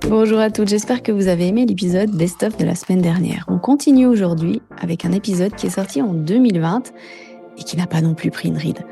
Bonjour à toutes, j'espère que vous avez aimé l'épisode Best of de la semaine dernière. On continue aujourd'hui avec un épisode qui est sorti en 2020 et qui n'a pas non plus pris une ride.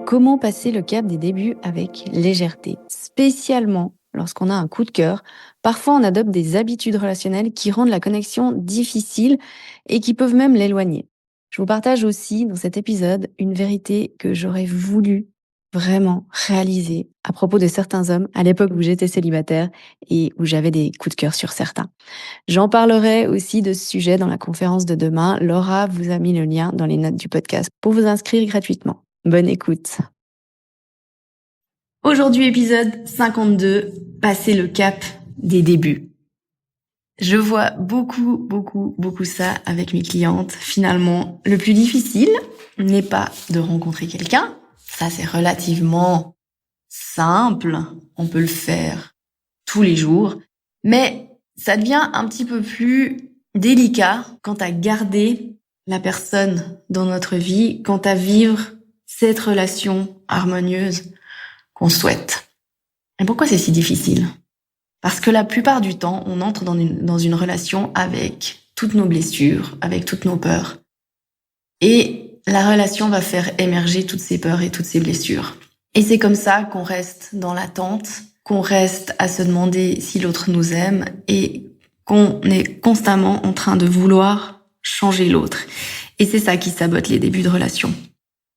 Comment passer le cap des débuts avec légèreté, spécialement lorsqu'on a un coup de cœur. Parfois on adopte des habitudes relationnelles qui rendent la connexion difficile et qui peuvent même l'éloigner. Je vous partage aussi dans cet épisode une vérité que j'aurais voulu vraiment réaliser à propos de certains hommes à l'époque où j'étais célibataire et où j'avais des coups de cœur sur certains. J'en parlerai aussi de ce sujet dans la conférence de demain. Laura vous a mis le lien dans les notes du podcast pour vous inscrire gratuitement. Bonne écoute. Aujourd'hui, épisode 52, passer le cap des débuts. Je vois beaucoup ça avec mes clientes. Finalement, le plus difficile n'est pas de rencontrer quelqu'un. Ça, c'est relativement simple. On peut le faire tous les jours. Mais ça devient un petit peu plus délicat quant à garder la personne dans notre vie, quant à vivre cette relation harmonieuse qu'on souhaite. Et pourquoi c'est si difficile ? Parce que la plupart du temps, on entre dans une relation avec toutes nos blessures, avec toutes nos peurs. Et la relation va faire émerger toutes ces peurs et toutes ces blessures. Et c'est comme ça qu'on reste dans l'attente, qu'on reste à se demander si l'autre nous aime et qu'on est constamment en train de vouloir changer l'autre. Et c'est ça qui sabote les débuts de relation.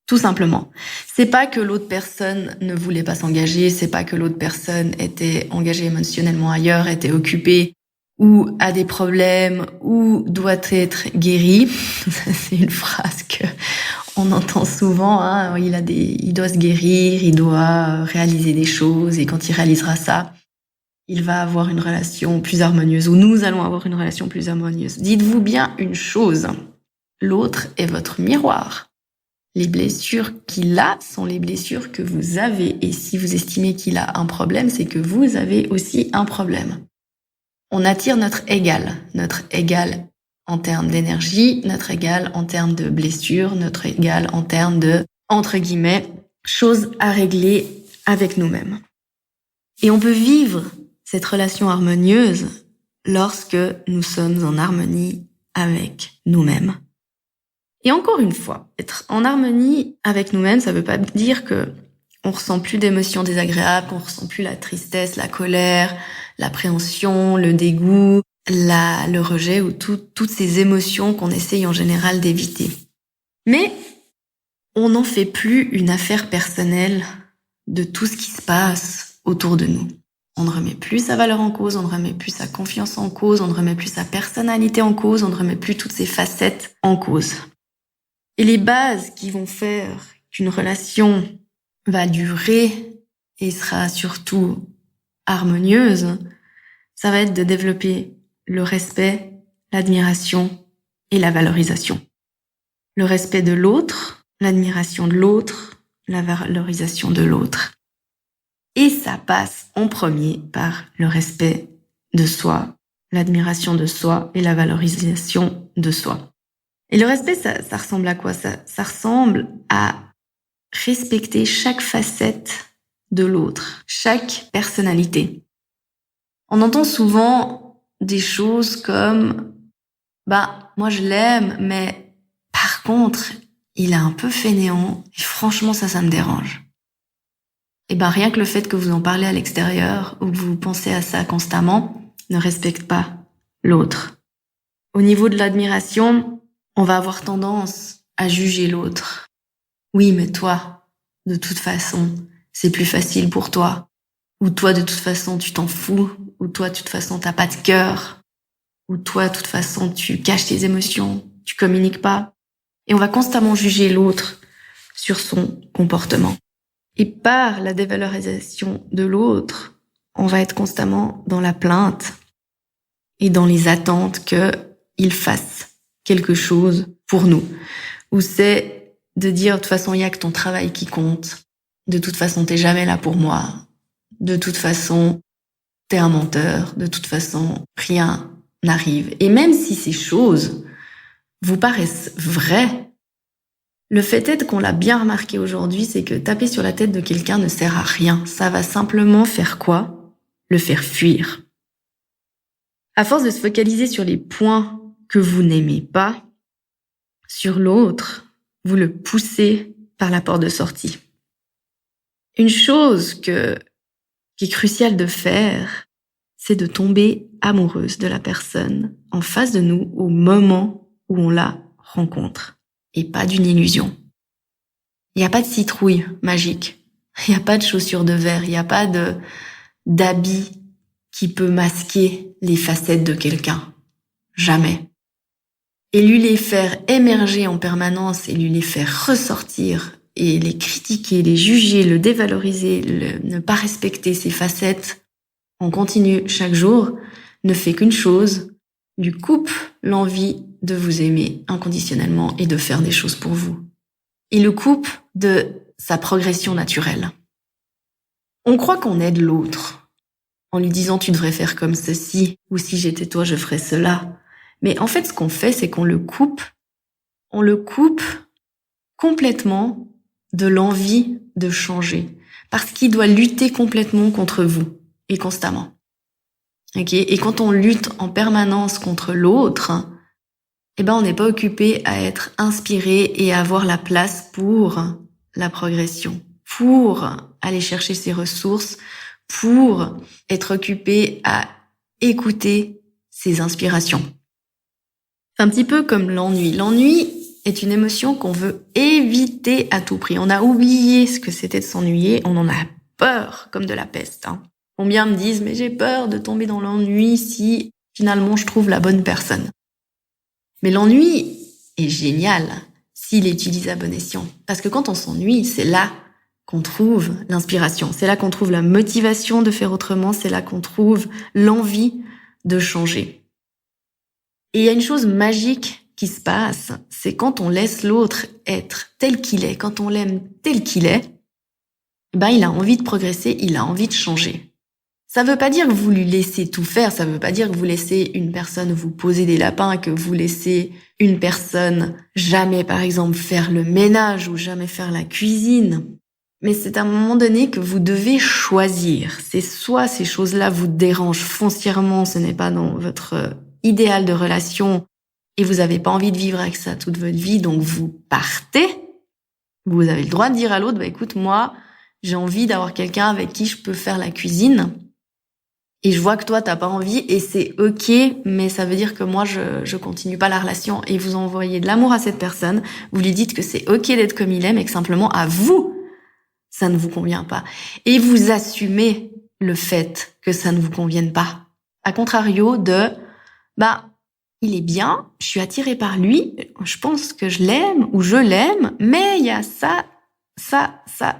Tout simplement. C'est pas que l'autre personne ne voulait pas s'engager, c'est pas que l'autre personne était engagée émotionnellement ailleurs, était occupée, ou a des problèmes, ou doit être guérie. C'est une phrase que on entend souvent, hein. Il doit se guérir, il doit réaliser des choses, et quand il réalisera ça, il va avoir une relation plus harmonieuse, ou nous allons avoir une relation plus harmonieuse. Dites-vous bien une chose, l'autre est votre miroir. Les blessures qu'il a sont les blessures que vous avez. Et si vous estimez qu'il a un problème, c'est que vous avez aussi un problème. On attire notre égal en termes d'énergie, notre égal en termes de blessures, notre égal en termes de, entre guillemets, choses à régler avec nous-mêmes. Et on peut vivre cette relation harmonieuse lorsque nous sommes en harmonie avec nous-mêmes. Et encore une fois, être en harmonie avec nous-mêmes, ça veut pas dire que on ressent plus d'émotions désagréables, qu'on ressent plus la tristesse, la colère, l'appréhension, le dégoût, le rejet ou toutes ces émotions qu'on essaye en général d'éviter. Mais on n'en fait plus une affaire personnelle de tout ce qui se passe autour de nous. On ne remet plus sa valeur en cause, on ne remet plus sa confiance en cause, on ne remet plus sa personnalité en cause, on ne remet plus toutes ses facettes en cause. Et les bases qui vont faire qu'une relation va durer et sera surtout harmonieuse, ça va être de développer le respect, l'admiration et la valorisation. Le respect de l'autre, l'admiration de l'autre, la valorisation de l'autre. Et ça passe en premier par le respect de soi, l'admiration de soi et la valorisation de soi. Et le respect, ça ressemble à quoi ? Ça ressemble à respecter chaque facette de l'autre, chaque personnalité. On entend souvent des choses comme moi je l'aime, mais par contre, il est un peu fainéant et franchement ça me dérange. Et rien que le fait que vous en parlez à l'extérieur ou que vous pensez à ça constamment ne respecte pas l'autre. Au niveau de l'admiration, on va avoir tendance à juger l'autre. Oui, mais toi, de toute façon, c'est plus facile pour toi. Ou toi, de toute façon, tu t'en fous. Ou toi, de toute façon, t'as pas de cœur. Ou toi, de toute façon, tu caches tes émotions. Tu communiques pas. Et on va constamment juger l'autre sur son comportement. Et par la dévalorisation de l'autre, on va être constamment dans la plainte et dans les attentes qu'il fasse quelque chose pour nous. Ou c'est de dire, de toute façon, il y a que ton travail qui compte. De toute façon, t'es jamais là pour moi. De toute façon, t'es un menteur. De toute façon, rien n'arrive. Et même si ces choses vous paraissent vraies, le fait est qu'on l'a bien remarqué aujourd'hui, c'est que taper sur la tête de quelqu'un ne sert à rien. Ça va simplement faire quoi ? Le faire fuir. À force de se focaliser sur les points que vous n'aimez pas, sur l'autre, vous le poussez par la porte de sortie. Une chose qui est cruciale de faire, c'est de tomber amoureuse de la personne en face de nous au moment où on la rencontre, et pas d'une illusion. Il n'y a pas de citrouille magique, il n'y a pas de chaussures de verre, il n'y a pas d'habit qui peut masquer les facettes de quelqu'un. Jamais. Et lui les faire émerger en permanence et lui les faire ressortir et les critiquer, les juger, le dévaloriser, ne pas respecter ses facettes en continu chaque jour ne fait qu'une chose, lui coupe l'envie de vous aimer inconditionnellement et de faire des choses pour vous. Il le coupe de sa progression naturelle. On croit qu'on aide l'autre en lui disant « tu devrais faire comme ceci » ou « si j'étais toi, je ferais cela ». Mais en fait, ce qu'on fait, c'est qu'on le coupe complètement de l'envie de changer. Parce qu'il doit lutter complètement contre vous et constamment. Okay ? Et quand on lutte en permanence contre l'autre, on n'est pas occupé à être inspiré et à avoir la place pour la progression, pour aller chercher ses ressources, pour être occupé à écouter ses inspirations. C'est un petit peu comme l'ennui. L'ennui est une émotion qu'on veut éviter à tout prix. On a oublié ce que c'était de s'ennuyer, on en a peur comme de la peste. Combien me disent « mais j'ai peur de tomber dans l'ennui si finalement je trouve la bonne personne ». Mais l'ennui est génial s'il est utilisé à bon escient. Parce que quand on s'ennuie, c'est là qu'on trouve l'inspiration, c'est là qu'on trouve la motivation de faire autrement, c'est là qu'on trouve l'envie de changer. Et il y a une chose magique qui se passe, c'est quand on laisse l'autre être tel qu'il est, quand on l'aime tel qu'il est, il a envie de progresser, il a envie de changer. Ça veut pas dire que vous lui laissez tout faire, ça veut pas dire que vous laissez une personne vous poser des lapins, que vous laissez une personne jamais, par exemple, faire le ménage ou jamais faire la cuisine. Mais c'est à un moment donné que vous devez choisir. C'est soit ces choses-là vous dérangent foncièrement, ce n'est pas dans votre idéal de relation et vous n'avez pas envie de vivre avec ça toute votre vie, donc vous partez. Vous avez le droit de dire à l'autre, écoute, moi, j'ai envie d'avoir quelqu'un avec qui je peux faire la cuisine et je vois que toi, t'as pas envie et c'est ok, mais ça veut dire que moi, je continue pas la relation et vous envoyez de l'amour à cette personne, vous lui dites que c'est ok d'être comme il est, mais que simplement à vous, ça ne vous convient pas. Et vous assumez le fait que ça ne vous convienne pas. À contrario de il est bien, je suis attirée par lui, je pense que je l'aime ou je l'aime, mais il y a ça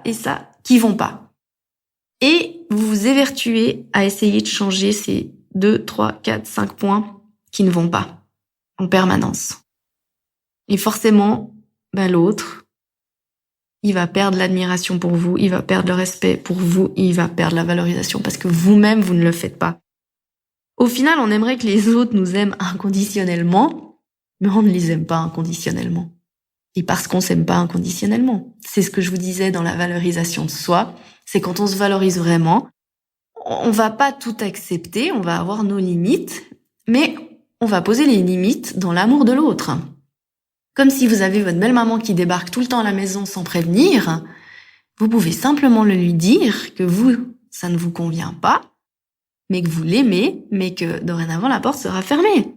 et ça qui vont pas. Et vous vous évertuez à essayer de changer ces 2, 3, 4, 5 points qui ne vont pas en permanence. Et forcément, l'autre, il va perdre l'admiration pour vous, il va perdre le respect pour vous, il va perdre la valorisation parce que vous-même, vous ne le faites pas. Au final, on aimerait que les autres nous aiment inconditionnellement, mais on ne les aime pas inconditionnellement. Et parce qu'on s'aime pas inconditionnellement. C'est ce que je vous disais dans la valorisation de soi, c'est quand on se valorise vraiment, on va pas tout accepter, on va avoir nos limites, mais on va poser les limites dans l'amour de l'autre. Comme si vous avez votre belle-maman qui débarque tout le temps à la maison sans prévenir, vous pouvez simplement le lui dire que vous, ça ne vous convient pas, mais que vous l'aimez, mais que dorénavant la porte sera fermée.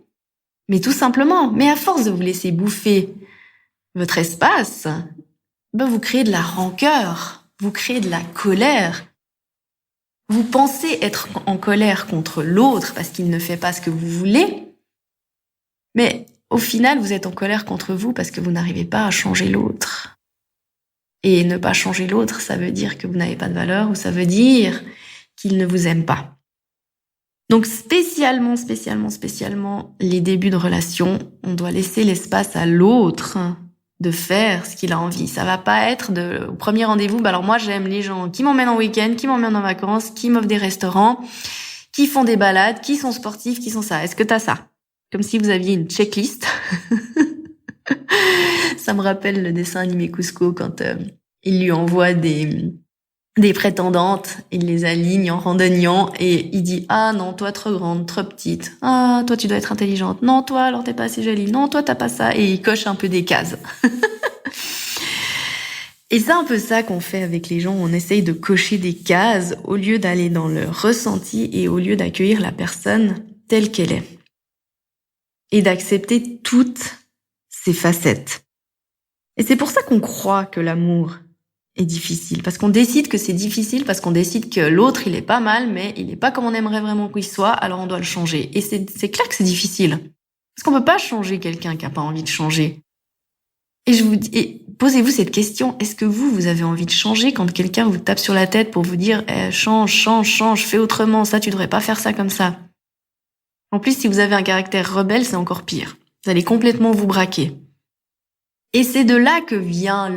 Mais tout simplement, mais à force de vous laisser bouffer votre espace, vous créez de la rancœur, vous créez de la colère. Vous pensez être en colère contre l'autre parce qu'il ne fait pas ce que vous voulez, mais au final, vous êtes en colère contre vous parce que vous n'arrivez pas à changer l'autre. Et ne pas changer l'autre, ça veut dire que vous n'avez pas de valeur ou ça veut dire qu'il ne vous aime pas. Donc spécialement, les débuts de relation, on doit laisser l'espace à l'autre de faire ce qu'il a envie. Ça va pas être au premier rendez-vous, alors moi j'aime les gens qui m'emmènent en week-end, qui m'emmènent en vacances, qui m'offrent des restaurants, qui font des balades, qui sont sportifs, qui sont ça. Est-ce que t'as ça? Comme si vous aviez une checklist. Ça me rappelle le dessin animé Cusco quand il lui envoie des des prétendantes, il les aligne en randonniant et il dit « Ah non, toi trop grande, trop petite. Ah, toi tu dois être intelligente. Non, toi alors t'es pas assez jolie. Non, toi t'as pas ça. » Et il coche un peu des cases. Et c'est un peu ça qu'on fait avec les gens. On essaye de cocher des cases au lieu d'aller dans le ressenti et au lieu d'accueillir la personne telle qu'elle est. Et d'accepter toutes ses facettes. Et c'est pour ça qu'on croit que l'amour est difficile. Parce qu'on décide que c'est difficile, parce qu'on décide que l'autre, il est pas mal, mais il est pas comme on aimerait vraiment qu'il soit, alors on doit le changer. Et c'est clair que c'est difficile. Parce qu'on peut pas changer quelqu'un qui a pas envie de changer. Et je vous dis, et posez-vous cette question, est-ce que vous avez envie de changer quand quelqu'un vous tape sur la tête pour vous dire change, fais autrement, ça, tu devrais pas faire ça comme ça. En plus, si vous avez un caractère rebelle, c'est encore pire. Vous allez complètement vous braquer. Et c'est de là que vient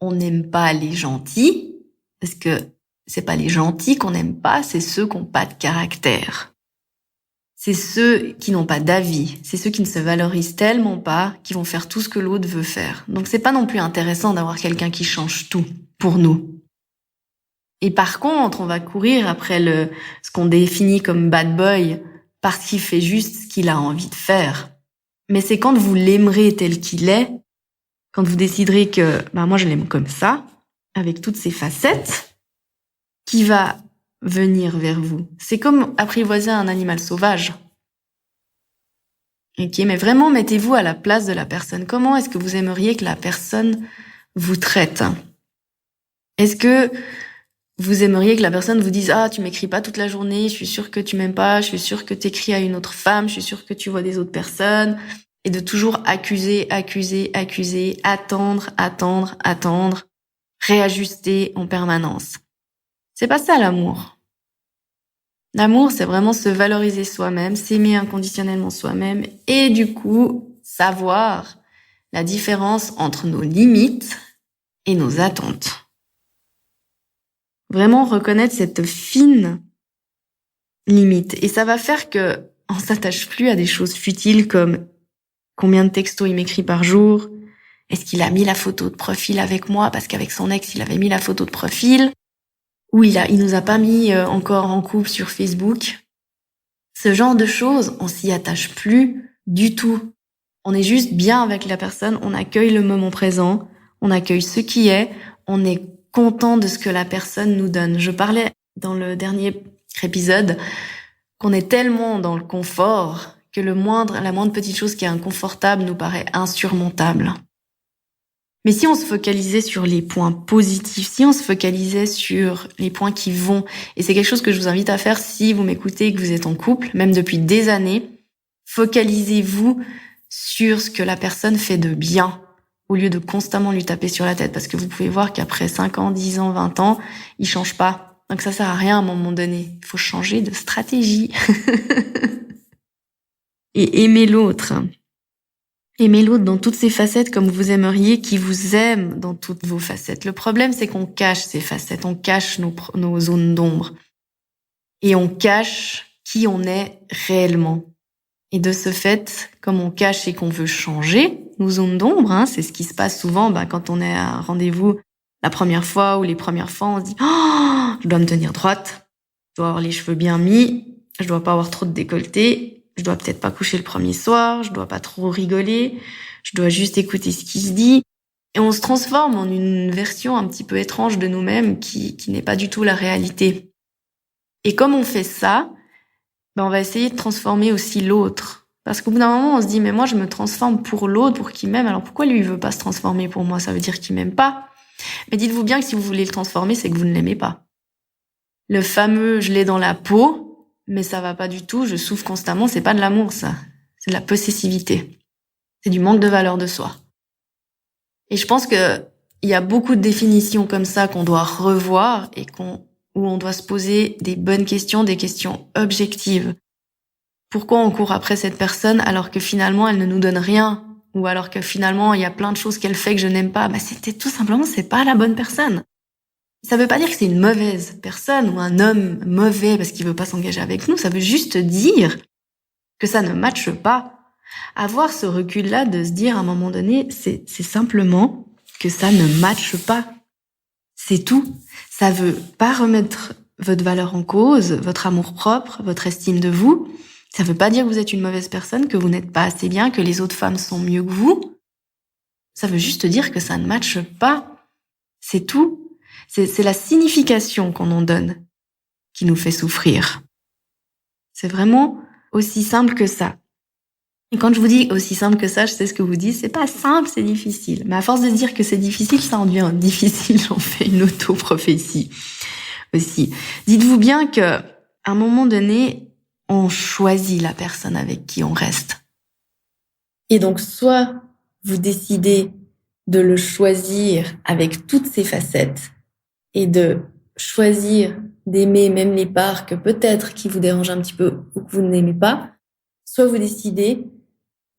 on n'aime pas les gentils, parce que c'est pas les gentils qu'on n'aime pas, c'est ceux qui n'ont pas de caractère. C'est ceux qui n'ont pas d'avis, c'est ceux qui ne se valorisent tellement pas, qui vont faire tout ce que l'autre veut faire. Donc c'est pas non plus intéressant d'avoir quelqu'un qui change tout pour nous. Et par contre, on va courir après ce qu'on définit comme bad boy, parce qu'il fait juste ce qu'il a envie de faire. Mais c'est quand vous l'aimerez tel qu'il est, quand vous déciderez que moi je l'aime comme ça, avec toutes ses facettes, qui va venir vers vous. C'est comme apprivoiser un animal sauvage. Ok, mais vraiment mettez-vous à la place de la personne. Comment est-ce que vous aimeriez que la personne vous traite? Est-ce que vous aimeriez que la personne vous dise « Ah, tu m'écris pas toute la journée, je suis sûre que tu m'aimes pas, je suis sûre que t'écris à une autre femme, je suis sûre que tu vois des autres personnes. » Et de toujours accuser, attendre, réajuster en permanence. C'est pas ça l'amour. L'amour, c'est vraiment se valoriser soi-même, s'aimer inconditionnellement soi-même et du coup, savoir la différence entre nos limites et nos attentes. Vraiment reconnaître cette fine limite. Et ça va faire que on s'attache plus à des choses futiles comme combien de textos il m'écrit par jour, est-ce qu'il a mis la photo de profil avec moi parce qu'avec son ex, il avait mis la photo de profil, ou il nous a pas mis encore en couple sur Facebook. Ce genre de choses, on s'y attache plus du tout. On est juste bien avec la personne, on accueille le moment présent, on accueille ce qui est, on est content de ce que la personne nous donne. Je parlais dans le dernier épisode qu'on est tellement dans le confort que la moindre petite chose qui est inconfortable nous paraît insurmontable. Mais si on se focalisait sur les points positifs, si on se focalisait sur les points qui vont, et c'est quelque chose que je vous invite à faire si vous m'écoutez et que vous êtes en couple, même depuis des années, focalisez-vous sur ce que la personne fait de bien, au lieu de constamment lui taper sur la tête, parce que vous pouvez voir qu'après 5 ans, 10 ans, 20 ans, il change pas. Donc ça sert à rien à un moment donné. Il faut changer de stratégie. Et aimer l'autre. Aimer l'autre dans toutes ses facettes comme vous aimeriez qu'il vous aime dans toutes vos facettes. Le problème, c'est qu'on cache ces facettes, on cache nos zones d'ombre. Et on cache qui on est réellement. Et de ce fait, comme on cache et qu'on veut changer nos zones d'ombre, c'est ce qui se passe souvent quand on est à un rendez-vous la première fois ou les premières fois, on se dit « Oh, je dois me tenir droite, je dois avoir les cheveux bien mis, je dois pas avoir trop de décolleté. » Je dois peut-être pas coucher le premier soir, je dois pas trop rigoler, je dois juste écouter ce qui se dit. Et on se transforme en une version un petit peu étrange de nous-mêmes qui n'est pas du tout la réalité. Et comme on fait ça, on va essayer de transformer aussi l'autre. Parce qu'au bout d'un moment, on se dit, mais moi, je me transforme pour l'autre, pour qu'il m'aime. Alors pourquoi lui, il veut pas se transformer pour moi? Ça veut dire qu'il m'aime pas. Mais dites-vous bien que si vous voulez le transformer, c'est que vous ne l'aimez pas. Le fameux « je l'ai dans la peau », mais ça va pas du tout, je souffre constamment, c'est pas de l'amour, ça. C'est de la possessivité. C'est du manque de valeur de soi. Et je pense que il y a beaucoup de définitions comme ça qu'on doit revoir et où on doit se poser des bonnes questions, des questions objectives. Pourquoi on court après cette personne alors que finalement elle ne nous donne rien? Ou alors que finalement il y a plein de choses qu'elle fait que je n'aime pas? C'était tout simplement, c'est pas la bonne personne. Ça veut pas dire que c'est une mauvaise personne ou un homme mauvais parce qu'il veut pas s'engager avec nous. Ça veut juste dire que ça ne matche pas. Avoir ce recul-là de se dire à un moment donné, c'est simplement que ça ne matche pas. C'est tout. Ça veut pas remettre votre valeur en cause, votre amour-propre, votre estime de vous. Ça veut pas dire que vous êtes une mauvaise personne, que vous n'êtes pas assez bien, que les autres femmes sont mieux que vous. Ça veut juste dire que ça ne matche pas. C'est tout. C'est la signification qu'on en donne qui nous fait souffrir. C'est vraiment aussi simple que ça. Et quand je vous dis aussi simple que ça, je sais ce que vous dites, c'est pas simple, c'est difficile. Mais à force de dire que c'est difficile, ça en devient difficile. J'en fais une auto-prophétie aussi. Dites-vous bien que, à un moment donné, on choisit la personne avec qui on reste. Et donc, soit vous décidez de le choisir avec toutes ses facettes et de choisir d'aimer même les parts que peut-être qui vous dérangent un petit peu ou que vous n'aimez pas, soit vous décidez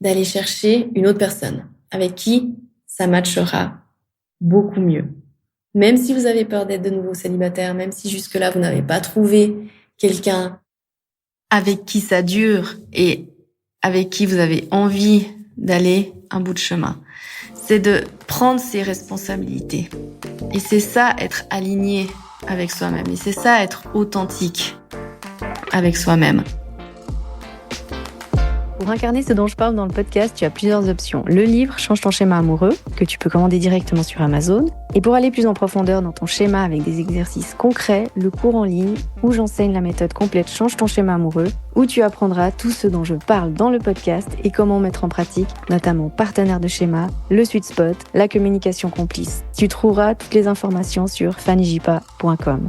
d'aller chercher une autre personne avec qui ça matchera beaucoup mieux. Même si vous avez peur d'être de nouveau célibataire, même si jusque-là vous n'avez pas trouvé quelqu'un avec qui ça dure et avec qui vous avez envie d'aller un bout de chemin, c'est de prendre ses responsabilités. Et c'est ça, être aligné avec soi-même. Et c'est ça, être authentique avec soi-même. Pour incarner ce dont je parle dans le podcast, tu as plusieurs options. Le livre Change ton schéma amoureux, que tu peux commander directement sur Amazon. Et pour aller plus en profondeur dans ton schéma avec des exercices concrets, le cours en ligne où j'enseigne la méthode complète Change ton schéma amoureux, où tu apprendras tout ce dont je parle dans le podcast et comment mettre en pratique, notamment partenaire de schéma, le sweet spot, la communication complice. Tu trouveras toutes les informations sur fannyjipa.com.